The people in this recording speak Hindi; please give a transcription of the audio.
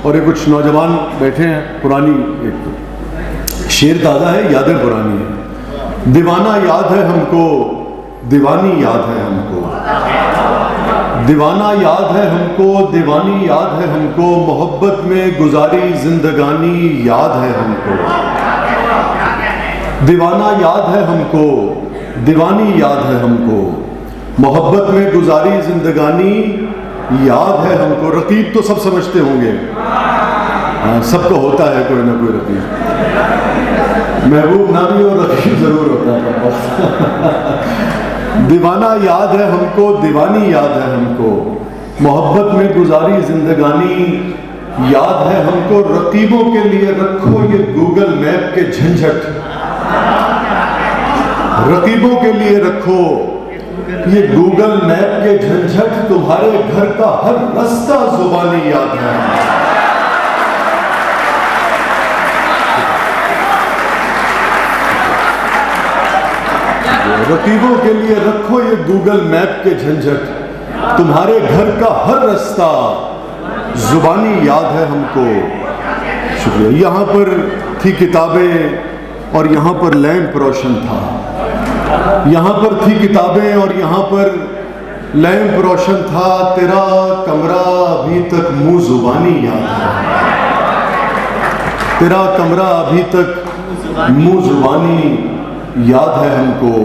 और ये कुछ नौजवान बैठे हैं, पुरानी एक शेर ताज़ा है, यादें पुरानी हैं। दीवाना याद है हमको, दीवानी याद है हमको, दीवाना याद है हमको, दीवानी याद है हमको, मोहब्बत में गुजारी जिंदगानी याद है हमको। दीवाना याद है हमको, दीवानी याद है हमको, मोहब्बत में गुजारी जिंदगानी याद है हमको। रकीब तो सब समझते होंगे, सबको होता है कोई ना कोई रकीब, महबूब ना भी हो रकीब जरूर होता है। दीवाना याद है हमको, दीवानी याद है हमको, मोहब्बत में गुजारी जिंदगानी याद है हमको। रकीबों के लिए रखो ये गूगल मैप के झंझट, रकीबों के लिए रखो ये गूगल मैप के झंझट, तुम्हारे घर का हर रास्ता जुबानी याद है। रकीबों के लिए रखो ये गूगल मैप के झंझट, तुम्हारे घर का हर रास्ता जुबानी याद है हमको। शुक्रिया। यहाँ पर थी किताबें और यहाँ पर लैंप रोशन था, यहाँ पर थी किताबें और यहाँ पर लैंप रोशन था, तेरा कमरा अभी तक मुंह जुबानी याद है, तेरा कमरा अभी तक मुंह जुबानी याद है हमको।